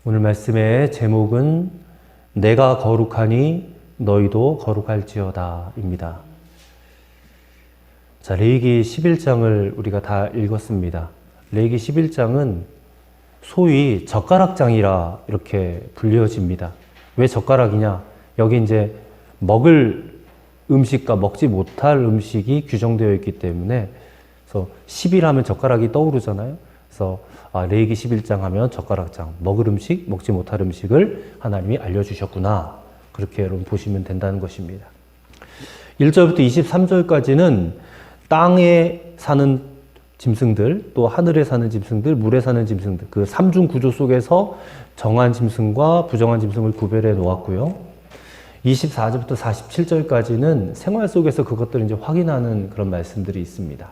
오늘 말씀의 제목은 내가 거룩하니 너희도 거룩할지어다 입니다. 자, 레위기 11장을 우리가 다 읽었습니다. 레위기 11장은 소위 젓가락장이라 이렇게 불려집니다. 왜 젓가락이냐? 여기 이제 먹을 음식과 먹지 못할 음식이 규정되어 있기 때문에, 그래서 10일 하면 젓가락이 떠오르잖아요. 그래서 레위기 11장 하면 젓가락장, 먹을 음식, 먹지 못할 음식을 하나님이 알려주셨구나. 그렇게 여러분 보시면 된다는 것입니다. 1절부터 23절까지는 땅에 사는 짐승들, 또 하늘에 사는 짐승들, 물에 사는 짐승들, 그 삼중 구조 속에서 정한 짐승과 부정한 짐승을 구별해 놓았고요. 24절부터 47절까지는 생활 속에서 그것들을 이제 확인하는 그런 말씀들이 있습니다.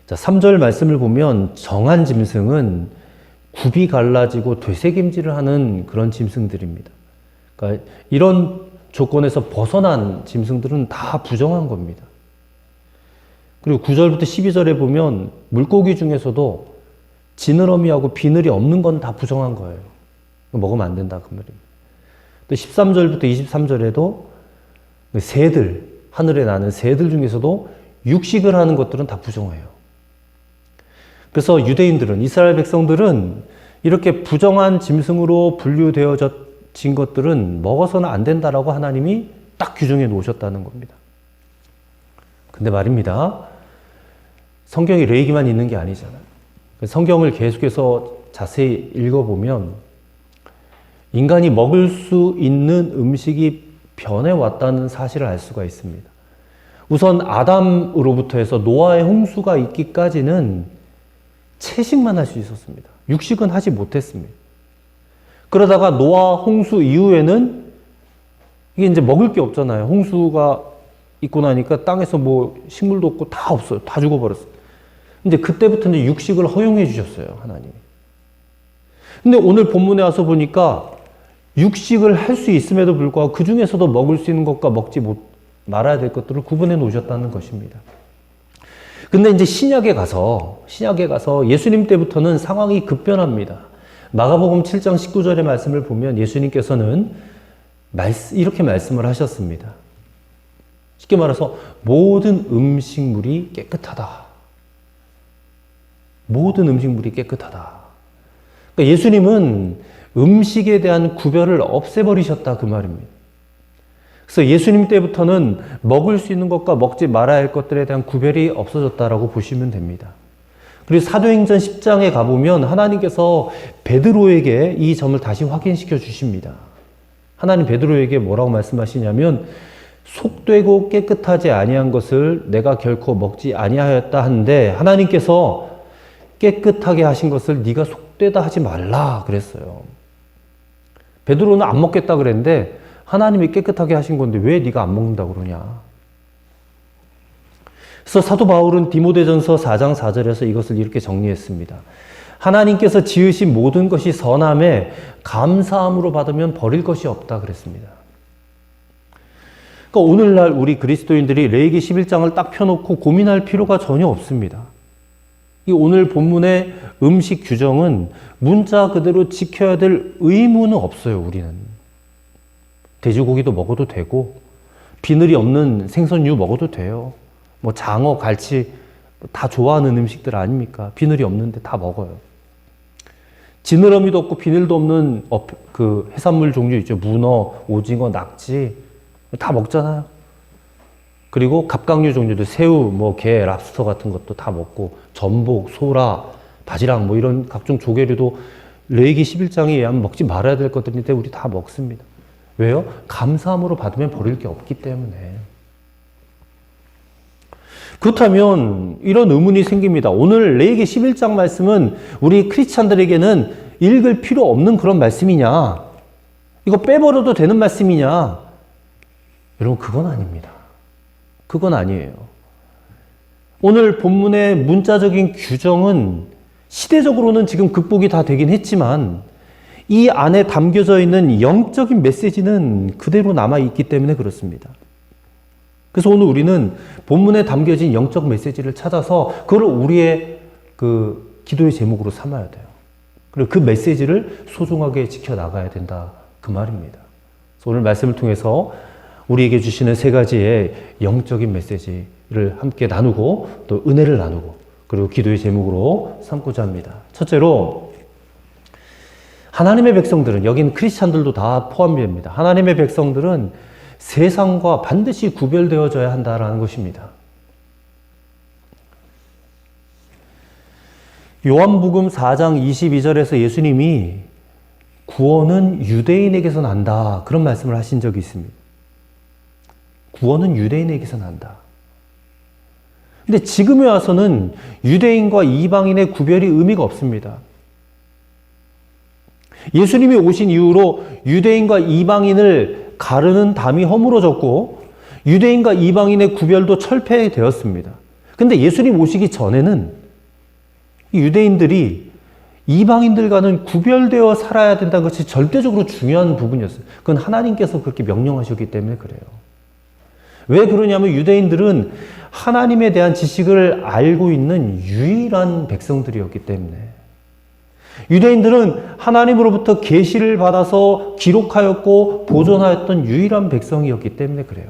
자, 3절 말씀을 보면 정한 짐승은 굽이 갈라지고 되새김질을 하는 그런 짐승들입니다. 그러니까 이런 조건에서 벗어난 짐승들은 다 부정한 겁니다. 그리고 9절부터 12절에 보면 물고기 중에서도 지느러미하고 비늘이 없는 건 다 부정한 거예요. 먹으면 안 된다 그 말입니다. 또 13절부터 23절에도 새들, 하늘에 나는 새들 중에서도 육식을 하는 것들은 다 부정해요. 그래서 유대인들은, 이스라엘 백성들은 이렇게 부정한 짐승으로 분류되어진 것들은 먹어서는 안 된다라고 하나님이 딱 규정해 놓으셨다는 겁니다. 근데 말입니다. 성경이 레위기만 있는 게 아니잖아요. 성경을 계속해서 자세히 읽어보면 인간이 먹을 수 있는 음식이 변해왔다는 사실을 알 수가 있습니다. 우선 아담으로부터 해서 노아의 홍수가 있기까지는 채식만 할 수 있었습니다. 육식은 하지 못했습니다. 그러다가 노아 홍수 이후에는 이게 이제 먹을 게 없잖아요. 홍수가 있고 나니까 땅에서 뭐 식물도 없고 다 없어요. 다 죽어버렸어요. 근데 그때부터는 육식을 허용해 주셨어요, 하나님이. 근데 오늘 본문에 와서 보니까 육식을 할 수 있음에도 불구하고 그 중에서도 먹을 수 있는 것과 먹지 말아야 될 것들을 구분해 놓으셨다는 것입니다. 근데 이제 신약에 가서 예수님 때부터는 상황이 급변합니다. 마가복음 7장 19절의 말씀을 보면 예수님께서는 이렇게 말씀을 하셨습니다. 쉽게 말해서 모든 음식물이 깨끗하다. 모든 음식물이 깨끗하다. 그러니까 예수님은 음식에 대한 구별을 없애버리셨다 그 말입니다. 그래서 예수님 때부터는 먹을 수 있는 것과 먹지 말아야 할 것들에 대한 구별이 없어졌다라고 보시면 됩니다. 그리고 사도행전 10장에 가보면 하나님께서 베드로에게 이 점을 다시 확인시켜 주십니다. 하나님 베드로에게 뭐라고 말씀하시냐면 속되고 깨끗하지 아니한 것을 내가 결코 먹지 아니하였다 하는데 하나님께서 깨끗하게 하신 것을 네가 속되다 하지 말라 그랬어요. 베드로는 안 먹겠다 그랬는데 하나님이 깨끗하게 하신 건데 왜 네가 안 먹는다고 그러냐. 그래서 사도 바울은 디모데전서 4장 4절에서 이것을 이렇게 정리했습니다. 하나님께서 지으신 모든 것이 선함에 감사함으로 받으면 버릴 것이 없다 그랬습니다. 그러니까 오늘날 우리 그리스도인들이 레위기 11장을 딱 펴놓고 고민할 필요가 전혀 없습니다. 이 오늘 본문의 음식 규정은 문자 그대로 지켜야 될 의무는 없어요, 우리는. 돼지고기도 먹어도 되고, 비늘이 없는 생선류 먹어도 돼요. 뭐 장어, 갈치 다 좋아하는 음식들 아닙니까? 비늘이 없는데 다 먹어요. 지느러미도 없고 비늘도 없는 그 해산물 종류 있죠. 문어, 오징어, 낙지 다 먹잖아요. 그리고 갑각류 종류도 새우, 뭐 게, 랍스터 같은 것도 다 먹고 전복, 소라, 바지락 뭐 이런 각종 조개류도 레위기 11장에 의하면 먹지 말아야 될 것들인데 우리 다 먹습니다. 왜요? 감사함으로 받으면 버릴 게 없기 때문에. 그렇다면 이런 의문이 생깁니다. 오늘 레위기 11장 말씀은 우리 크리스찬들에게는 읽을 필요 없는 그런 말씀이냐? 이거 빼버려도 되는 말씀이냐? 여러분 그건 아닙니다. 그건 아니에요. 오늘 본문의 문자적인 규정은 시대적으로는 지금 극복이 다 되긴 했지만 이 안에 담겨져 있는 영적인 메시지는 그대로 남아있기 때문에 그렇습니다. 그래서 오늘 우리는 본문에 담겨진 영적 메시지를 찾아서 그걸 우리의 그 기도의 제목으로 삼아야 돼요. 그리고 그 메시지를 소중하게 지켜나가야 된다. 그 말입니다. 그래서 오늘 말씀을 통해서 우리에게 주시는 세 가지의 영적인 메시지를 함께 나누고 또 은혜를 나누고 그리고 기도의 제목으로 삼고자 합니다. 첫째로 하나님의 백성들은, 여기는 크리스찬들도 다 포함됩니다. 하나님의 백성들은 세상과 반드시 구별되어져야 한다라는 것입니다. 요한복음 4장 22절에서 예수님이 구원은 유대인에게서 난다, 그런 말씀을 하신 적이 있습니다. 구원은 유대인에게서 난다. 근데 지금에 와서는 유대인과 이방인의 구별이 의미가 없습니다. 예수님이 오신 이후로 유대인과 이방인을 가르는 담이 허물어졌고 유대인과 이방인의 구별도 철폐되었습니다. 근데 예수님 오시기 전에는 유대인들이 이방인들과는 구별되어 살아야 된다는 것이 절대적으로 중요한 부분이었어요. 그건 하나님께서 그렇게 명령하셨기 때문에 그래요. 왜 그러냐면 유대인들은 하나님에 대한 지식을 알고 있는 유일한 백성들이었기 때문에, 유대인들은 하나님으로부터 계시를 받아서 기록하였고 보존하였던 유일한 백성이었기 때문에 그래요.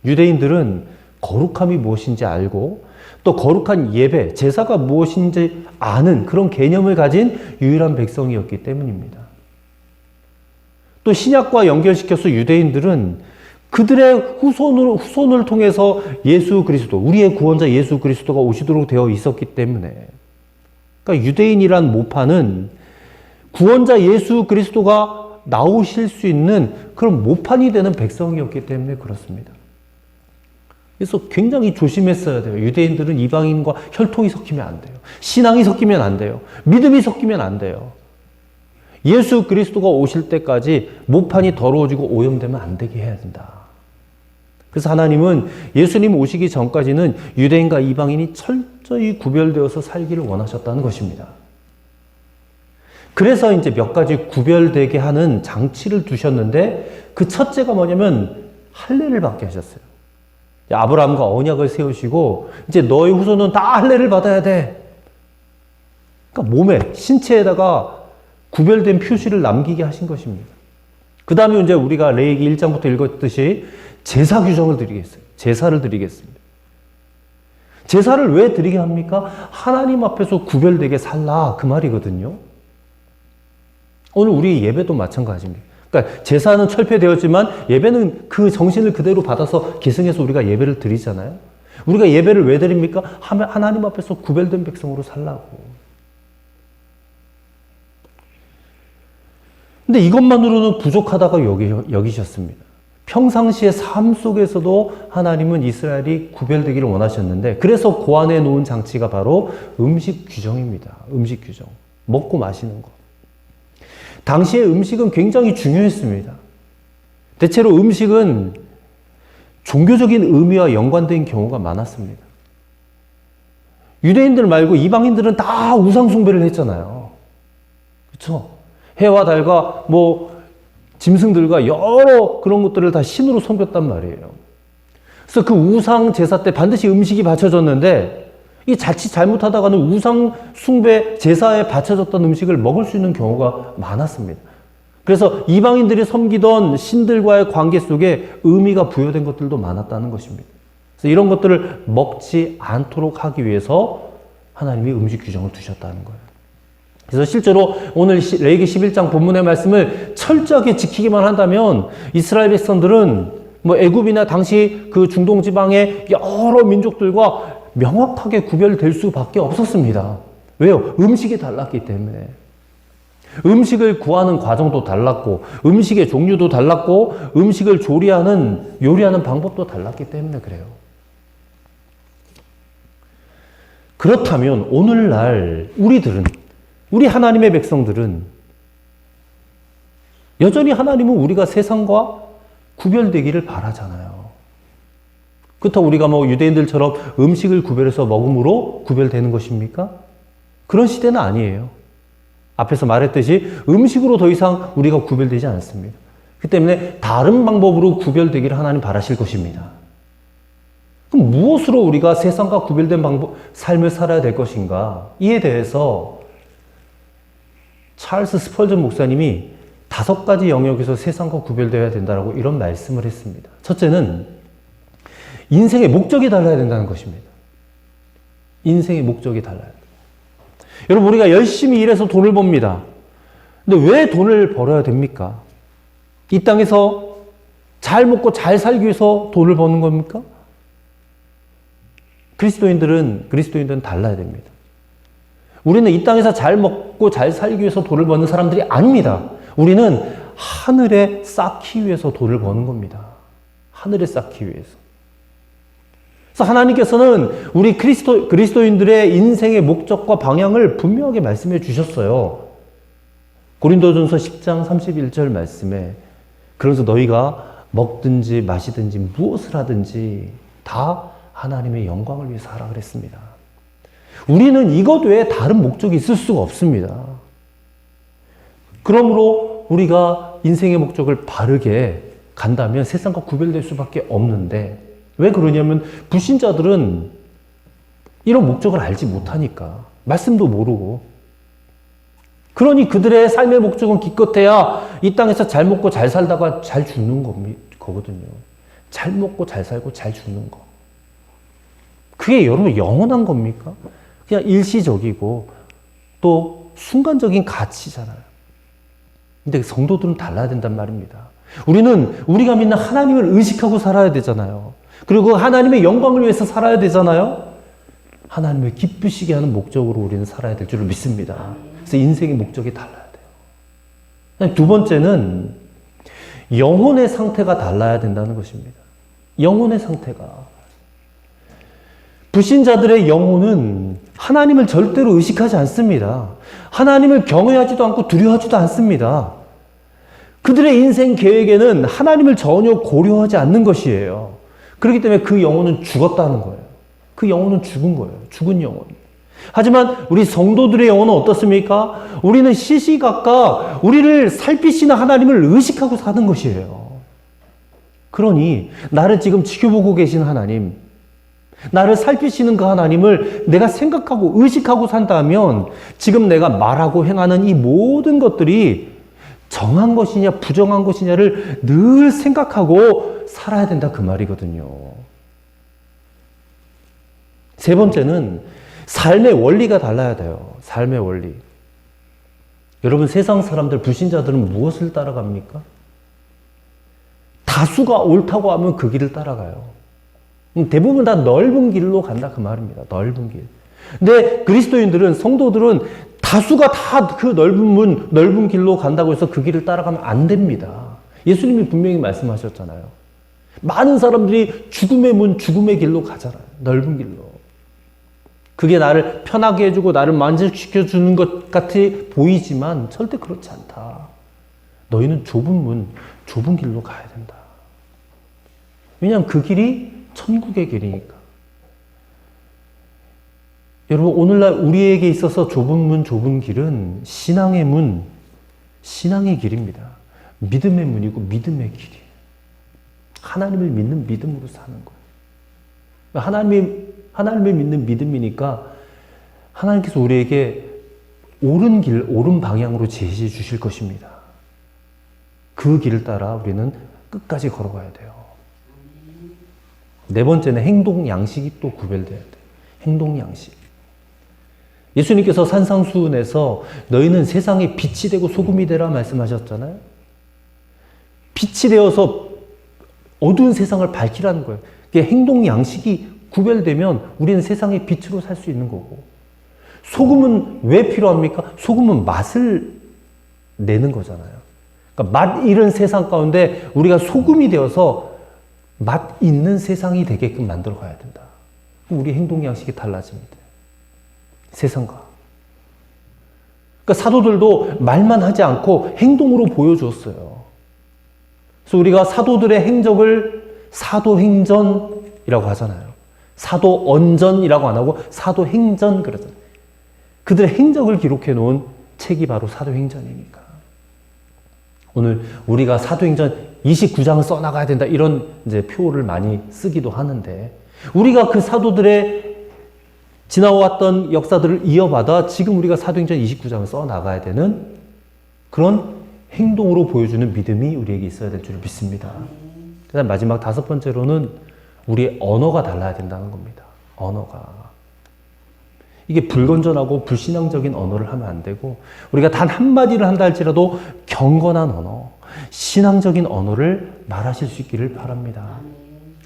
유대인들은 거룩함이 무엇인지 알고 또 거룩한 예배, 제사가 무엇인지 아는 그런 개념을 가진 유일한 백성이었기 때문입니다. 또 신약과 연결시켜서 유대인들은 그들의 후손을 통해서 예수 그리스도, 우리의 구원자 예수 그리스도가 오시도록 되어 있었기 때문에, 그러니까 유대인이란 모판은 구원자 예수 그리스도가 나오실 수 있는 그런 모판이 되는 백성이었기 때문에 그렇습니다. 그래서 굉장히 조심했어야 돼요. 유대인들은 이방인과 혈통이 섞이면 안 돼요. 신앙이 섞이면 안 돼요. 믿음이 섞이면 안 돼요. 예수 그리스도가 오실 때까지 모판이 더러워지고 오염되면 안 되게 해야 된다. 그래서 하나님은 예수님 오시기 전까지는 유대인과 이방인이 철저히 구별되어서 살기를 원하셨다는 것입니다. 그래서 이제 몇 가지 구별되게 하는 장치를 두셨는데 그 첫째가 뭐냐면 할례를 받게 하셨어요. 아브라함과 언약을 세우시고 이제 너의 후손은 다 할례를 받아야 돼. 그러니까 몸에, 신체에다가 구별된 표시를 남기게 하신 것입니다. 그 다음에 이제 우리가 레위기 1장부터 읽었듯이 제사 규정을 드리겠어요. 제사를 드리겠습니다. 제사를 왜 드리게 합니까? 하나님 앞에서 구별되게 살라, 그 말이거든요. 오늘 우리 예배도 마찬가지입니다. 그러니까 제사는 철폐되었지만 예배는 그 정신을 그대로 받아서 계승해서 우리가 예배를 드리잖아요. 우리가 예배를 왜 드립니까? 하나님 앞에서 구별된 백성으로 살라고. 근데 이것만으로는 부족하다고 여기셨습니다. 평상시의 삶 속에서도 하나님은 이스라엘이 구별되기를 원하셨는데, 그래서 고안해 놓은 장치가 바로 음식 규정입니다. 음식 규정. 먹고 마시는 것. 당시의 음식은 굉장히 중요했습니다. 대체로 음식은 종교적인 의미와 연관된 경우가 많았습니다. 유대인들 말고 이방인들은 다 우상숭배를 했잖아요. 그렇죠? 해와 달과 짐승들과 여러 그런 것들을 다 신으로 섬겼단 말이에요. 그래서 그 우상 제사 때 반드시 음식이 바쳐졌는데, 이 자칫 잘못하다가는 우상 숭배 제사에 바쳐졌던 음식을 먹을 수 있는 경우가 많았습니다. 그래서 이방인들이 섬기던 신들과의 관계 속에 의미가 부여된 것들도 많았다는 것입니다. 그래서 이런 것들을 먹지 않도록 하기 위해서 하나님이 음식 규정을 두셨다는 거예요. 그래서 실제로 오늘 레위기 11장 본문의 말씀을 철저하게 지키기만 한다면 이스라엘 백성들은 애굽이나 당시 그 중동 지방의 여러 민족들과 명확하게 구별될 수밖에 없었습니다. 왜요? 음식이 달랐기 때문에. 음식을 구하는 과정도 달랐고, 음식의 종류도 달랐고, 음식을 요리하는 방법도 달랐기 때문에 그래요. 그렇다면 오늘날 우리 하나님의 백성들은 여전히 하나님은 우리가 세상과 구별되기를 바라잖아요. 그렇다고 우리가 유대인들처럼 음식을 구별해서 먹음으로 구별되는 것입니까? 그런 시대는 아니에요. 앞에서 말했듯이 음식으로 더 이상 우리가 구별되지 않습니다. 그 때문에 다른 방법으로 구별되기를 하나님 바라실 것입니다. 그럼 무엇으로 우리가 세상과 구별된 삶을 살아야 될 것인가? 이에 대해서 찰스 스펄전 목사님이 5가지 영역에서 세상과 구별되어야 된다라고 이런 말씀을 했습니다. 첫째는 인생의 목적이 달라야 된다는 것입니다. 인생의 목적이 달라야 돼요. 여러분, 우리가 열심히 일해서 돈을 법니다. 근데 왜 돈을 벌어야 됩니까? 이 땅에서 잘 먹고 잘 살기 위해서 돈을 버는 겁니까? 그리스도인들은 달라야 됩니다. 우리는 이 땅에서 잘 먹고 잘 살기 위해서 돈을 버는 사람들이 아닙니다. 우리는 하늘에 쌓기 위해서 돈을 버는 겁니다. 하늘에 쌓기 위해서. 그래서 하나님께서는 우리 그리스도인들의 인생의 목적과 방향을 분명하게 말씀해 주셨어요. 고린도전서 10장 31절 말씀에 그래서 너희가 먹든지 마시든지 무엇을 하든지 다 하나님의 영광을 위해서 하라 그랬습니다. 우리는 이것 외에 다른 목적이 있을 수가 없습니다. 그러므로 우리가 인생의 목적을 바르게 간다면 세상과 구별될 수밖에 없는데 왜 그러냐면 불신자들은 이런 목적을 알지 못하니까 말씀도 모르고 그러니 그들의 삶의 목적은 기껏해야 이 땅에서 잘 먹고 잘 살다가 잘 죽는 거거든요. 잘 먹고 잘 살고 잘 죽는 거. 그게 여러분 영원한 겁니까? 그냥 일시적이고 또 순간적인 가치잖아요. 근데 성도들은 달라야 된단 말입니다. 우리가 믿는 하나님을 의식하고 살아야 되잖아요. 그리고 하나님의 영광을 위해서 살아야 되잖아요. 하나님을 기쁘시게 하는 목적으로 우리는 살아야 될 줄을 믿습니다. 그래서 인생의 목적이 달라야 돼요. 두 번째는 영혼의 상태가 달라야 된다는 것입니다. 영혼의 상태가. 불신자들의 영혼은 하나님을 절대로 의식하지 않습니다. 하나님을 경외하지도 않고 두려워하지도 않습니다. 그들의 인생 계획에는 하나님을 전혀 고려하지 않는 것이에요. 그렇기 때문에 그 영혼은 죽었다는 거예요. 그 영혼은 죽은 거예요. 죽은 영혼. 하지만 우리 성도들의 영혼은 어떻습니까? 우리는 시시각각 우리를 살피시는 하나님을 의식하고 사는 것이에요. 그러니 나를 지금 지켜보고 계신 하나님, 나를 살피시는 그 하나님을 내가 생각하고 의식하고 산다면 지금 내가 말하고 행하는 이 모든 것들이 정한 것이냐 부정한 것이냐를 늘 생각하고 살아야 된다 그 말이거든요. 세 번째는 삶의 원리가 달라야 돼요. 삶의 원리. 여러분 세상 사람들 불신자들은 무엇을 따라갑니까? 다수가 옳다고 하면 그 길을 따라가요. 대부분 다 넓은 길로 간다 그 말입니다. 넓은 길. 근데 그리스도인들은 성도들은 다수가 다 그 넓은 길로 간다고 해서 그 길을 따라가면 안 됩니다. 예수님이 분명히 말씀하셨잖아요. 많은 사람들이 죽음의 문, 죽음의 길로 가잖아요. 넓은 길로. 그게 나를 편하게 해주고 나를 만족시켜주는 것 같이 보이지만 절대 그렇지 않다. 너희는 좁은 문, 좁은 길로 가야 된다. 왜냐하면 그 길이 천국의 길이니까. 여러분 오늘날 우리에게 있어서 좁은 문, 좁은 길은 신앙의 문, 신앙의 길입니다. 믿음의 문이고 믿음의 길이에요. 하나님을 믿는 믿음으로 사는 거예요. 하나님을 믿는 믿음이니까 하나님께서 우리에게 옳은 길, 옳은 방향으로 제시해 주실 것입니다. 그 길을 따라 우리는 끝까지 걸어가야 돼요. 네 번째는 행동 양식이 또 구별돼야 돼요. 행동 양식. 예수님께서 산상수훈에서 너희는 세상에 빛이 되고 소금이 되라 말씀하셨잖아요. 빛이 되어서 어두운 세상을 밝히라는 거예요. 행동 양식이 구별되면 우리는 세상의 빛으로 살 수 있는 거고. 소금은 왜 필요합니까? 소금은 맛을 내는 거잖아요. 그러니까 맛 잃은 세상 가운데 우리가 소금이 되어서 맛 있는 세상이 되게끔 만들어 가야 된다. 우리 행동 양식이 달라집니다. 세상과. 그러니까 사도들도 말만 하지 않고 행동으로 보여주었어요. 그래서 우리가 사도들의 행적을 사도행전이라고 하잖아요. 사도언전이라고 안 하고 사도행전 그러잖아요. 그들의 행적을 기록해 놓은 책이 바로 사도행전이니까. 오늘 우리가 사도행전 29장을 써나가야 된다 이런 이제 표를 많이 쓰기도 하는데 우리가 그 사도들의 지나왔던 역사들을 이어받아 지금 우리가 사도행전 29장을 써나가야 되는 그런 행동으로 보여주는 믿음이 우리에게 있어야 될 줄 믿습니다. 그다음 마지막 5번째로는 우리의 언어가 달라야 된다는 겁니다. 언어가. 이게 불건전하고 불신앙적인 언어를 하면 안 되고, 우리가 단 한마디를 한다 할지라도 경건한 언어, 신앙적인 언어를 말하실 수 있기를 바랍니다.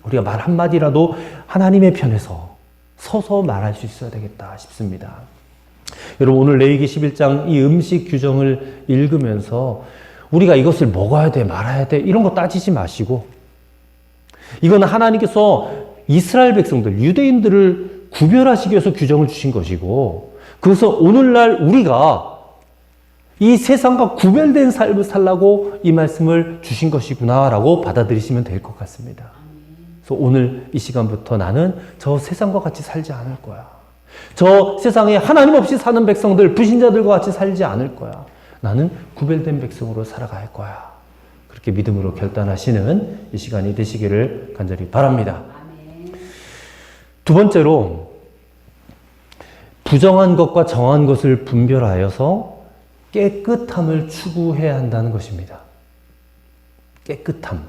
우리가 말 한마디라도 하나님의 편에서 서서 말할 수 있어야 되겠다 싶습니다. 여러분, 오늘 레위기 11장 이 음식 규정을 읽으면서 우리가 이것을 먹어야 돼, 말아야 돼, 이런 거 따지지 마시고, 이건 하나님께서 이스라엘 백성들, 유대인들을 구별하시기 위해서 규정을 주신 것이고, 그래서 오늘날 우리가 이 세상과 구별된 삶을 살라고 이 말씀을 주신 것이구나라고 받아들이시면 될 것 같습니다. 그래서 오늘 이 시간부터 나는 저 세상과 같이 살지 않을 거야. 저 세상에 하나님 없이 사는 백성들, 불신자들과 같이 살지 않을 거야. 나는 구별된 백성으로 살아갈 거야. 그렇게 믿음으로 결단하시는 이 시간이 되시기를 간절히 바랍니다. 두 번째로, 부정한 것과 정한 것을 분별하여서 깨끗함을 추구해야 한다는 것입니다. 깨끗함.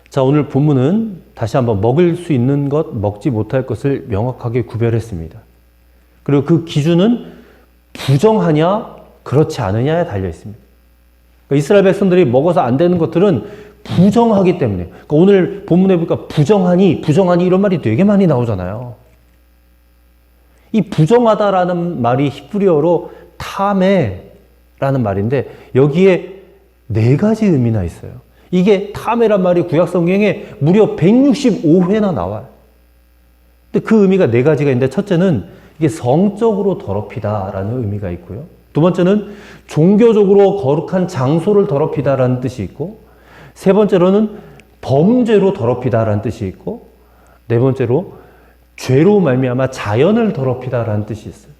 자, 오늘 본문은 다시 한번 먹을 수 있는 것, 먹지 못할 것을 명확하게 구별했습니다. 그리고 그 기준은 부정하냐, 그렇지 않으냐에 달려 있습니다. 그러니까 이스라엘 백성들이 먹어서 안 되는 것들은 부정하기 때문에. 그러니까 오늘 본문에 보니까 부정하니 이런 말이 되게 많이 나오잖아요. 이 부정하다라는 말이 히브리어로 타메라는 말인데, 여기에 4가지 의미나 있어요. 이게 타메란 말이 구약 성경에 무려 165회나 나와요. 근데 그 의미가 4가지가 있는데, 첫째는 이게 성적으로 더럽히다라는 의미가 있고요. 두 번째는 종교적으로 거룩한 장소를 더럽히다라는 뜻이 있고, 세 번째로는 범죄로 더럽히다라는 뜻이 있고, 네 번째로 죄로 말미암아 자연을 더럽히다라는 뜻이 있어요.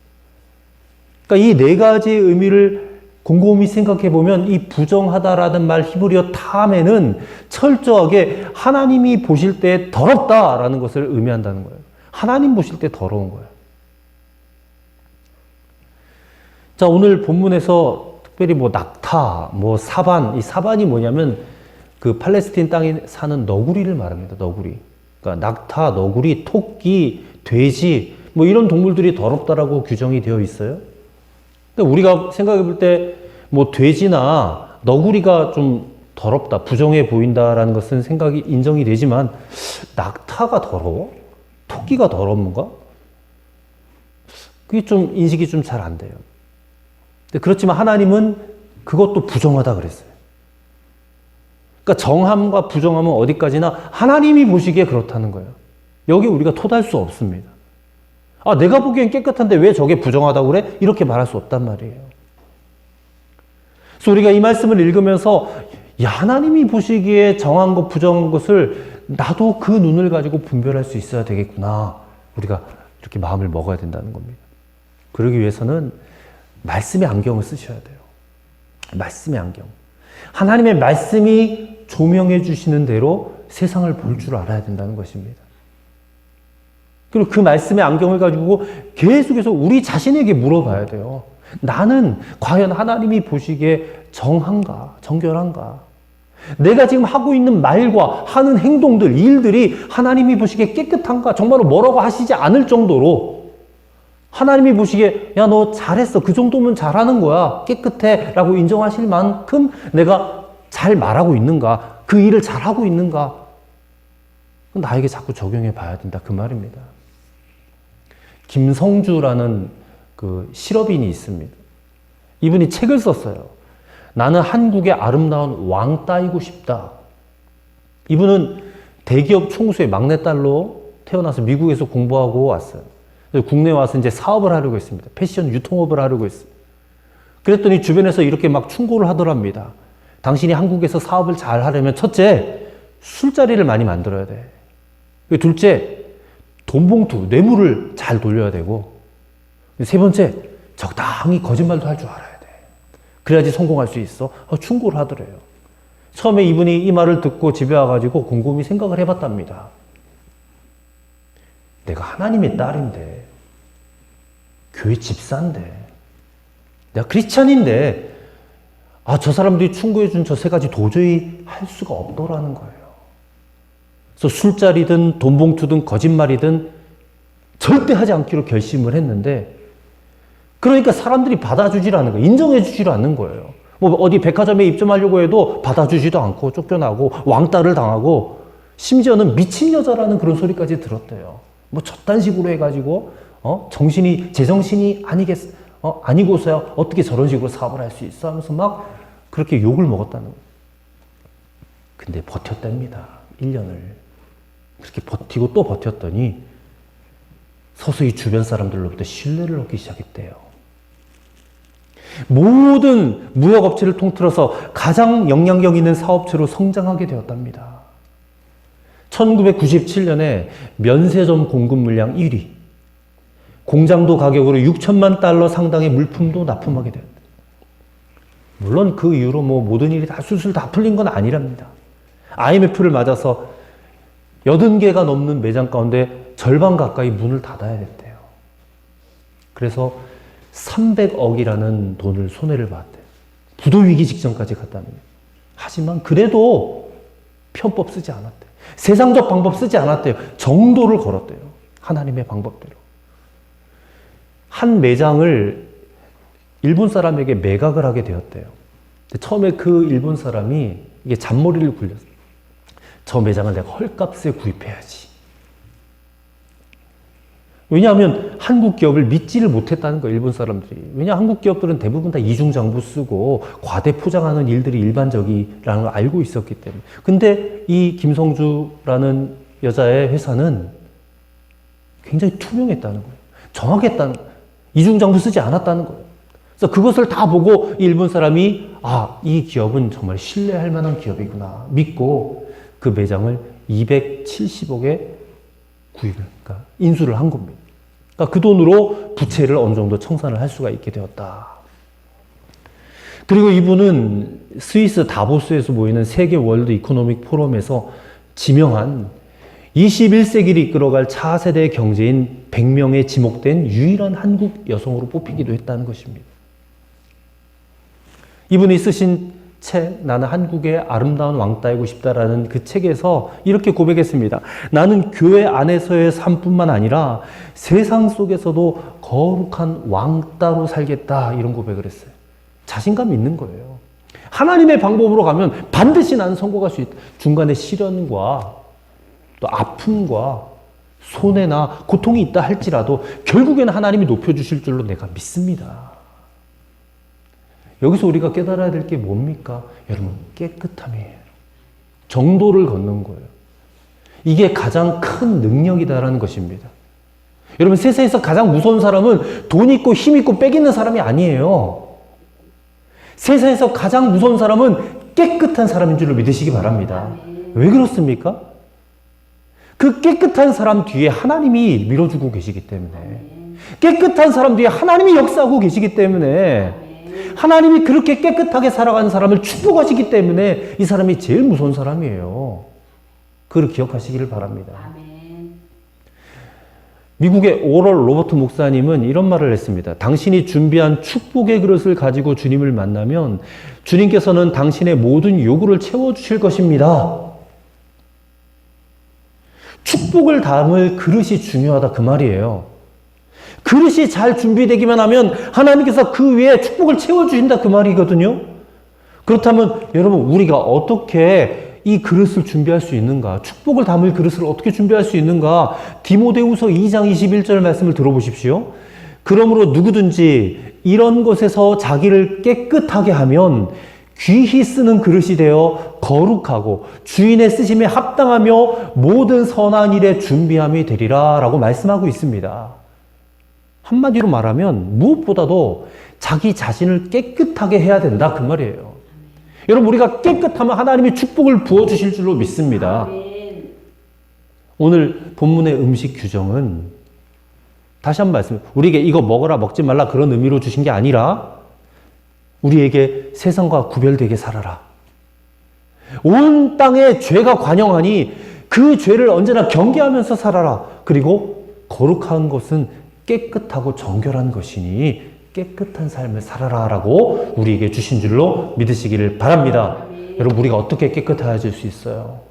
그러니까 이 4가지의 의미를 곰곰이 생각해 보면 이 부정하다라는 말 히브리어 탐에는 철저하게 하나님이 보실 때 더럽다라는 것을 의미한다는 거예요. 하나님 보실 때 더러운 거예요. 자, 오늘 본문에서 특별히 낙타, 사반, 이 사반이 뭐냐면 그 팔레스틴 땅에 사는 너구리를 말합니다. 너구리. 그러니까 낙타, 너구리, 토끼, 돼지, 이런 동물들이 더럽다라고 규정이 되어 있어요. 근데 우리가 생각해 볼 때 돼지나 너구리가 좀 더럽다, 부정해 보인다라는 것은 생각이 인정이 되지만, 낙타가 더러워? 토끼가 더러운가? 그게 좀 인식이 좀 잘 안 돼요. 근데 그렇지만 하나님은 그것도 부정하다 그랬어요. 그러니까 정함과 부정함은 어디까지나 하나님이 보시기에 그렇다는 거예요. 여기 우리가 토달 수 없습니다. 아, 내가 보기엔 깨끗한데 왜 저게 부정하다고 그래? 이렇게 말할 수 없단 말이에요. 그래서 우리가 이 말씀을 읽으면서, 하나님이 보시기에 정한 것, 부정한 것을 나도 그 눈을 가지고 분별할 수 있어야 되겠구나. 우리가 이렇게 마음을 먹어야 된다는 겁니다. 그러기 위해서는 말씀의 안경을 쓰셔야 돼요. 말씀의 안경. 하나님의 말씀이 조명해 주시는 대로 세상을 볼 줄 알아야 된다는 것입니다. 그리고 그 말씀의 안경을 가지고 계속해서 우리 자신에게 물어봐야 돼요. 나는 과연 하나님이 보시기에 정한가, 정결한가? 내가 지금 하고 있는 말과 하는 행동들, 일들이 하나님이 보시기에 깨끗한가? 정말로 뭐라고 하시지 않을 정도로 하나님이 보시기에 야, 너 잘했어. 그 정도면 잘하는 거야. 깨끗해. 라고 인정하실 만큼 내가 잘 말하고 있는가? 그 일을 잘하고 있는가? 나에게 자꾸 적용해 봐야 된다. 그 말입니다. 김성주라는 그 실업인이 있습니다. 이분이 책을 썼어요. 나는 한국의 아름다운 왕 따이고 싶다. 이분은 대기업 총수의 막내딸로 태어나서 미국에서 공부하고 왔어요. 국내에 와서 이제 사업을 하려고 했습니다. 패션 유통업을 하려고 했어요. 그랬더니 주변에서 이렇게 막 충고를 하더랍니다. 당신이 한국에서 사업을 잘 하려면 첫째, 술자리를 많이 만들어야 돼. 둘째, 돈봉투, 뇌물을 잘 돌려야 되고, 세 번째, 적당히 거짓말도 할 줄 알아야 돼. 그래야지 성공할 수 있어. 충고를 하더래요. 처음에 이분이 이 말을 듣고 집에 와가지고 곰곰이 생각을 해봤답니다. 내가 하나님의 딸인데, 교회 집사인데, 내가 크리스찬인데 저 사람들이 충고해 준 저 세 가지 도저히 할 수가 없더라는 거예요. 그래서 술자리든 돈봉투든 거짓말이든 절대 하지 않기로 결심을 했는데, 그러니까 사람들이 받아주질 않는 거예요. 인정해 주질 않는 거예요. 뭐 어디 백화점에 입점하려고 해도 받아주지도 않고 쫓겨나고 왕따를 당하고, 심지어는 미친 여자라는 그런 소리까지 들었대요. 뭐 저딴 식으로 해가지고 제정신이 아니고서야 어떻게 저런 식으로 사업을 할 수 있어 하면서 막 그렇게 욕을 먹었다는 거예요. 근데 버텼답니다. 1년을. 그렇게 버티고 또 버텼더니 서서히 주변 사람들로부터 신뢰를 얻기 시작했대요. 모든 무역업체를 통틀어서 가장 영향력 있는 사업체로 성장하게 되었답니다. 1997년에 면세점 공급 물량 1위, 공장도 가격으로 6천만 달러 상당의 물품도 납품하게 되었다. 물론 그 이후로 모든 일이 다 술술 다 풀린 건 아니랍니다. IMF를 맞아서 80개가 넘는 매장 가운데 절반 가까이 문을 닫아야 됐대요. 그래서 300억이라는 돈을 손해를 봤대요. 부도 위기 직전까지 갔답니다. 하지만 그래도 편법 쓰지 않았대요. 세상적 방법 쓰지 않았대요. 정도를 걸었대요. 하나님의 방법대로. 한 매장을 일본 사람에게 매각을 하게 되었대요. 처음에 그 일본 사람이 이게 잔머리를 굴렸어요. 저 매장을 내가 헐값에 구입해야지. 왜냐하면 한국 기업을 믿지를 못했다는 거예요, 일본 사람들이. 왜냐하면 한국 기업들은 대부분 다 이중장부 쓰고 과대 포장하는 일들이 일반적이라는 걸 알고 있었기 때문에. 근데 이 김성주라는 여자의 회사는 굉장히 투명했다는 거예요. 정확했다는 거예요. 이중장부 쓰지 않았다는 거예요. 그래서 그것을 다 보고 일본 사람이 이 기업은 정말 신뢰할 만한 기업이구나 믿고 그 매장을 270억에 그러니까 인수를 한 겁니다. 그러니까 그 돈으로 부채를 어느 정도 청산을 할 수가 있게 되었다. 그리고 이분은 스위스 다보스에서 모이는 세계 월드 이코노믹 포럼에서 지명한 21세기를 이끌어갈 차세대 경제인 100명에 지목된 유일한 한국 여성으로 뽑히기도 했다는 것입니다. 이분이 쓰신 책 나는 한국의 아름다운 왕따이고 싶다라는 그 책에서 이렇게 고백했습니다. 나는 교회 안에서의 삶뿐만 아니라 세상 속에서도 거룩한 왕따로 살겠다, 이런 고백을 했어요. 자신감 있는 거예요. 하나님의 방법으로 가면 반드시 나는 성공할 수 있다. 중간에 시련과 또 아픔과 손해나 고통이 있다 할지라도 결국에는 하나님이 높여주실 줄로 내가 믿습니다. 여기서 우리가 깨달아야 될 게 뭡니까? 여러분, 깨끗함이에요. 정도를 걷는 거예요. 이게 가장 큰 능력이다라는 것입니다. 여러분, 세상에서 가장 무서운 사람은 돈 있고 힘 있고 빽 있는 사람이 아니에요. 세상에서 가장 무서운 사람은 깨끗한 사람인 줄로 믿으시기 바랍니다. 왜 그렇습니까? 그 깨끗한 사람 뒤에 하나님이 밀어주고 계시기 때문에, 깨끗한 사람 뒤에 하나님이 역사하고 계시기 때문에, 하나님이 그렇게 깨끗하게 살아가는 사람을 축복하시기 때문에 이 사람이 제일 무서운 사람이에요. 그걸 기억하시기를 바랍니다. 미국의 오럴 로버트 목사님은 이런 말을 했습니다. 당신이 준비한 축복의 그릇을 가지고 주님을 만나면 주님께서는 당신의 모든 요구를 채워주실 것입니다. 축복을 담을 그릇이 중요하다, 그 말이에요. 그릇이 잘 준비되기만 하면 하나님께서 그 위에 축복을 채워주신다, 그 말이거든요. 그렇다면 여러분, 우리가 어떻게 이 그릇을 준비할 수 있는가? 축복을 담을 그릇을 어떻게 준비할 수 있는가? 디모데후서 2장 21절 말씀을 들어보십시오. 그러므로 누구든지 이런 것에서 자기를 깨끗하게 하면 귀히 쓰는 그릇이 되어 거룩하고 주인의 쓰심에 합당하며 모든 선한 일에 준비함이 되리라 라고 말씀하고 있습니다. 한마디로 말하면 무엇보다도 자기 자신을 깨끗하게 해야 된다, 그 말이에요. 여러분, 우리가 깨끗하면 하나님이 축복을 부어주실 줄로 믿습니다. 오늘 본문의 음식 규정은 다시 한번 말씀드립니다. 우리에게 이거 먹어라 먹지 말라 그런 의미로 주신 게 아니라 우리에게 세상과 구별되게 살아라. 온 땅에 죄가 관영하니 그 죄를 언제나 경계하면서 살아라. 그리고 거룩한 것은 깨끗하고 정결한 것이니 깨끗한 삶을 살아라라고 우리에게 주신 줄로 믿으시기를 바랍니다. 여러분, 우리가 어떻게 깨끗해질 수 있어요?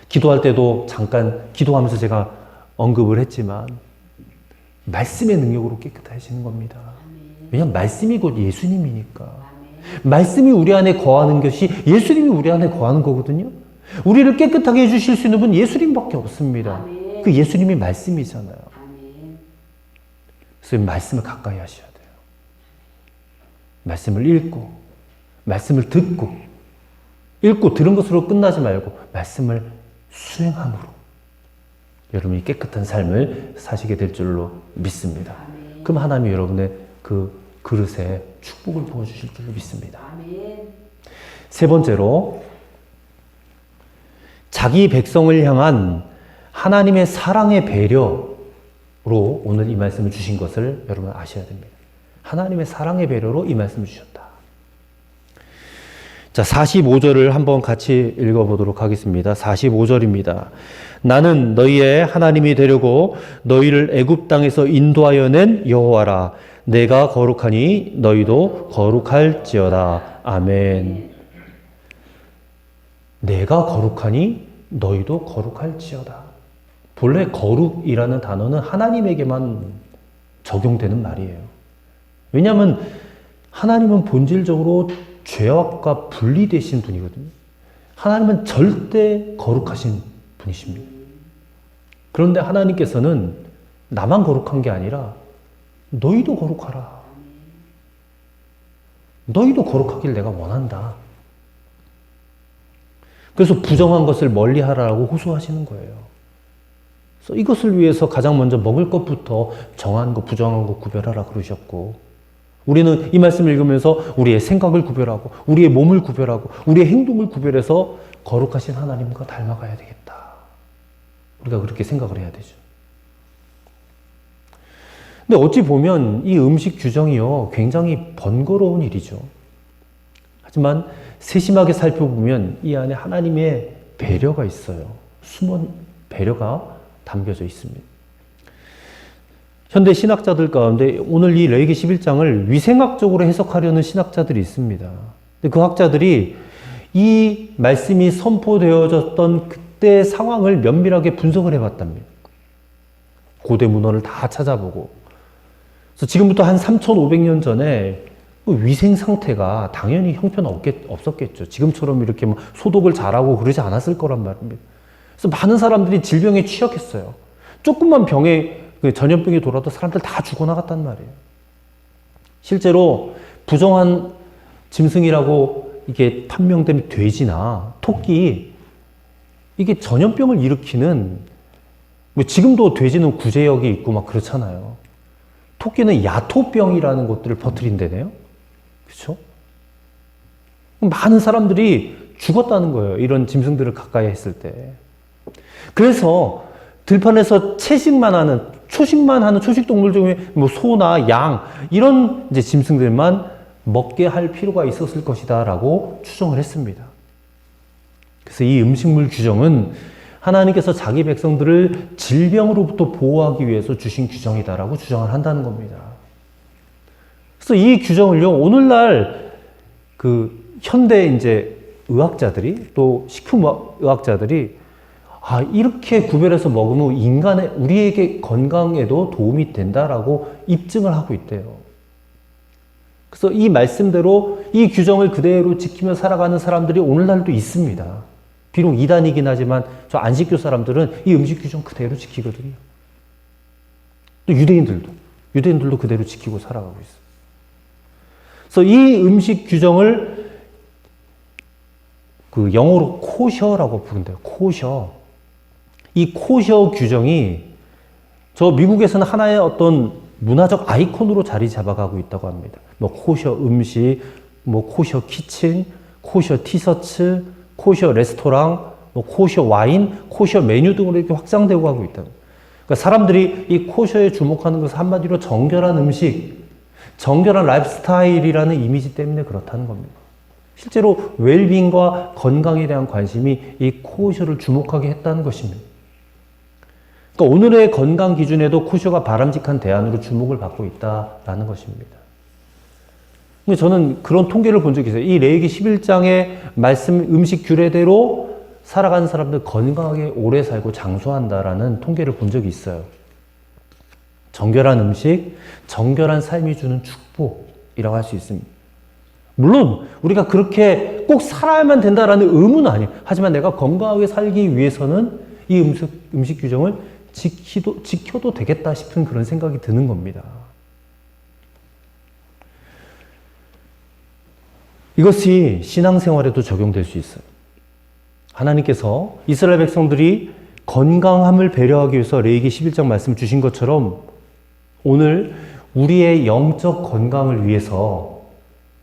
기도할 때도 잠깐 기도하면서 제가 언급을 했지만 말씀의 능력으로 깨끗해지는 겁니다. 왜냐하면 말씀이 곧 예수님이니까. 말씀이 우리 안에 거하는 것이 예수님이 우리 안에 거하는 거거든요. 우리를 깨끗하게 해주실 수 있는 분 예수님밖에 없습니다. 그 예수님이 말씀이잖아요. 그래서 말씀을 가까이 하셔야 돼요. 말씀을 읽고, 말씀을 듣고, 읽고 들은 것으로 끝나지 말고 말씀을 수행함으로 여러분이 깨끗한 삶을 사시게 될 줄로 믿습니다. 그럼 하나님이 여러분의 그 그릇에 축복을 부어주실 줄로 믿습니다. 세 번째로, 자기 백성을 향한 하나님의 사랑의 배려로 오늘 이 말씀을 주신 것을 여러분 아셔야 됩니다. 하나님의 사랑의 배려로 이 말씀을 주셨다. 자, 45절을 한번 같이 읽어보도록 하겠습니다. 45절입니다. 나는 너희의 하나님이 되려고 너희를 애굽 땅에서 인도하여 낸 여호와라. 내가 거룩하니 너희도 거룩할지어다. 아멘. 내가 거룩하니 너희도 거룩할지어다. 본래 거룩이라는 단어는 하나님에게만 적용되는 말이에요. 왜냐하면 하나님은 본질적으로 죄악과 분리되신 분이거든요. 하나님은 절대 거룩하신 분이십니다. 그런데 하나님께서는 나만 거룩한 게 아니라 너희도 거룩하라. 너희도 거룩하길 내가 원한다. 그래서 부정한 것을 멀리하라고 호소하시는 거예요. 그래서 이것을 위해서 가장 먼저 먹을 것부터 정한 것, 부정한 것 구별하라 그러셨고, 우리는 이 말씀을 읽으면서 우리의 생각을 구별하고 우리의 몸을 구별하고 우리의 행동을 구별해서 거룩하신 하나님과 닮아가야 되겠다. 우리가 그렇게 생각을 해야 되죠. 근데 어찌 보면 이 음식 규정이요, 굉장히 번거로운 일이죠. 하지만 세심하게 살펴보면 이 안에 하나님의 배려가 있어요. 숨은 배려가 담겨져 있습니다. 현대 신학자들 가운데 오늘 이 레위기 11장을 위생학적으로 해석하려는 신학자들이 있습니다. 근데 그 학자들이 이 말씀이 선포되어졌던 그때 상황을 면밀하게 분석을 해봤답니다. 고대 문헌을 다 찾아보고. 그래서 지금부터 한 3,500년 전에 위생 상태가 당연히 형편없었겠죠. 지금처럼 이렇게 뭐 소독을 잘하고 그러지 않았을 거란 말입니다. 그래서 많은 사람들이 질병에 취약했어요. 조금만 전염병이 돌아도 사람들 다 죽어나갔단 말이에요. 실제로 부정한 짐승이라고 이게 판명된 돼지나 토끼, 이게 전염병을 일으키는, 뭐 지금도 돼지는 구제역이 있고 막 그렇잖아요. 토끼는 야토병이라는 것들을 퍼뜨린다네요. 그렇죠? 많은 사람들이 죽었다는 거예요. 이런 짐승들을 가까이 했을 때. 그래서 들판에서 초식만 하는 초식 동물 중에 뭐 소나 양, 이런 이제 짐승들만 먹게 할 필요가 있었을 것이다라고 추정을 했습니다. 그래서 이 음식물 규정은 하나님께서 자기 백성들을 질병으로부터 보호하기 위해서 주신 규정이다라고 주장을 한다는 겁니다. 그래서 이 규정을요, 오늘날 그 현대 이제 의학자들이, 또 식품의학자들이 이렇게 구별해서 먹으면 우리에게 건강에도 도움이 된다라고 입증을 하고 있대요. 그래서 이 말씀대로 이 규정을 그대로 지키며 살아가는 사람들이 오늘날도 있습니다. 비록 이단이긴 하지만 저 안식교 사람들은 이 음식 규정 그대로 지키거든요. 또 유대인들도 그대로 지키고 살아가고 있어요. 그래서 이 음식 규정을 그 영어로 코셔라고 부른대요. 코셔. 이 코셔 규정이 저 미국에서는 하나의 어떤 문화적 아이콘으로 자리 잡아가고 있다고 합니다. 뭐 코셔 음식, 뭐 코셔 키친, 코셔 티셔츠, 코셔 레스토랑, 뭐 코셔 와인, 코셔 메뉴 등으로 이렇게 확장되고 하고 있다. 그러니까 사람들이 이 코셔에 주목하는 것은 한마디로 정결한 음식, 정결한 라이프 스타일이라는 이미지 때문에 그렇다는 겁니다. 실제로 웰빙과 건강에 대한 관심이 이 코셔를 주목하게 했다는 것입니다. 그러니까 오늘의 건강 기준에도 코쇼가 바람직한 대안으로 주목을 받고 있다라는 것입니다. 근데 저는 그런 통계를 본 적이 있어요. 이 레위기 11장의 말씀 음식 규례대로 살아가는 사람들 건강하게 오래 살고 장수한다라는 통계를 본 적이 있어요. 정결한 음식, 정결한 삶이 주는 축복이라고 할 수 있습니다. 물론 우리가 그렇게 꼭 살아야만 된다라는 의무는 아니에요. 하지만 내가 건강하게 살기 위해서는 이 음식 규정을 지켜도 되겠다 싶은 그런 생각이 드는 겁니다. 이것이 신앙생활에도 적용될 수 있어요. 하나님께서 이스라엘 백성들이 건강함을 배려하기 위해서 레위기 11장 말씀 주신 것처럼 오늘 우리의 영적 건강을 위해서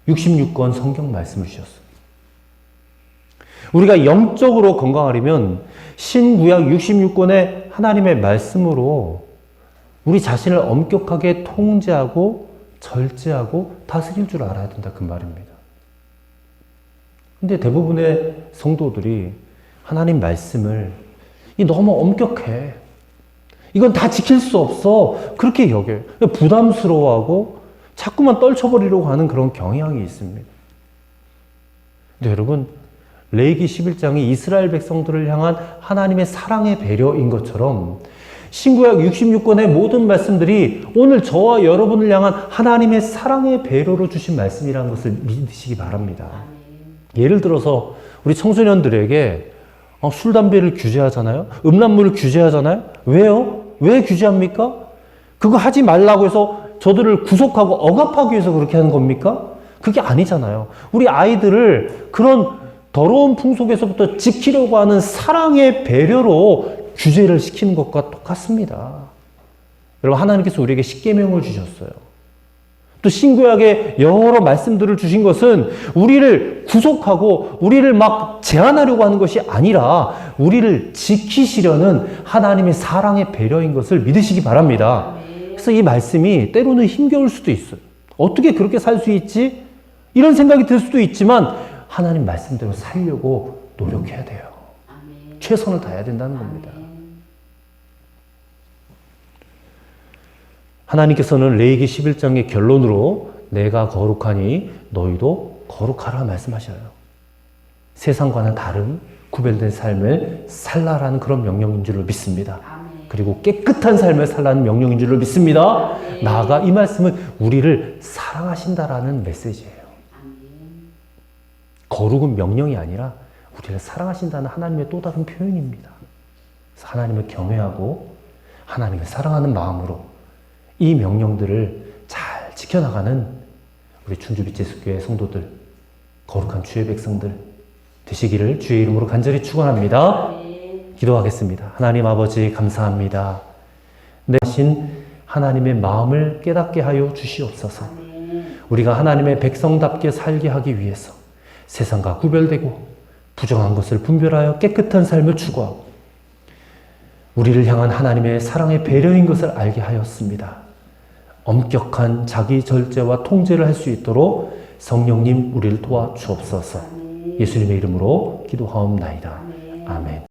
66권 성경 말씀을 주셨어요. 우리가 영적으로 건강하려면 신구약 66권의 하나님의 말씀으로 우리 자신을 엄격하게 통제하고 절제하고 다스릴 줄 알아야 된다 그 말입니다. 근데 대부분의 성도들이 하나님 말씀을 너무 엄격해. 이건 다 지킬 수 없어. 그렇게 여겨요. 부담스러워하고 자꾸만 떨쳐버리려고 하는 그런 경향이 있습니다. 근데 여러분, 레위기 11장이 이스라엘 백성들을 향한 하나님의 사랑의 배려인 것처럼 신구약 66권의 모든 말씀들이 오늘 저와 여러분을 향한 하나님의 사랑의 배려로 주신 말씀이라는 것을 믿으시기 바랍니다. 예를 들어서 우리 청소년들에게 술, 담배를 규제하잖아요. 음란물을 규제하잖아요. 왜요? 왜 규제합니까? 그거 하지 말라고 해서 저들을 구속하고 억압하기 위해서 그렇게 하는 겁니까? 그게 아니잖아요. 우리 아이들을 그런 더러운 풍속에서부터 지키려고 하는 사랑의 배려로 규제를 시키는 것과 똑같습니다. 여러분, 하나님께서 우리에게 십계명을 주셨어요. 또 신구약에 여러 말씀들을 주신 것은 우리를 구속하고 우리를 막 제한하려고 하는 것이 아니라 우리를 지키시려는 하나님의 사랑의 배려인 것을 믿으시기 바랍니다. 그래서 이 말씀이 때로는 힘겨울 수도 있어요. 어떻게 그렇게 살 수 있지? 이런 생각이 들 수도 있지만 하나님 말씀대로 살려고 노력해야 돼요. 최선을 다해야 된다는 겁니다. 하나님께서는 레위기 11장의 결론으로 내가 거룩하니 너희도 거룩하라 말씀하셔요. 세상과는 다른 구별된 삶을 살라라는 그런 명령인 줄로 믿습니다. 그리고 깨끗한 삶을 살라는 명령인 줄로 믿습니다. 나아가 이 말씀은 우리를 사랑하신다라는 메시지예요. 거룩은 명령이 아니라 우리를 사랑하신다는 하나님의 또 다른 표현입니다. 그래서 하나님을 경외하고 하나님을 사랑하는 마음으로 이 명령들을 잘 지켜나가는 우리 충주빛제수교회 성도들, 거룩한 주의 백성들 되시기를 주의 이름으로 간절히 축원합니다. 기도하겠습니다. 하나님 아버지 감사합니다. 내 자신 하나님의 마음을 깨닫게 하여 주시옵소서. 우리가 하나님의 백성답게 살게 하기 위해서 세상과 구별되고 부정한 것을 분별하여 깨끗한 삶을 추구하고 우리를 향한 하나님의 사랑의 배려인 것을 알게 하였습니다. 엄격한 자기 절제와 통제를 할 수 있도록 성령님 우리를 도와주옵소서. 예수님의 이름으로 기도하옵나이다. 아멘.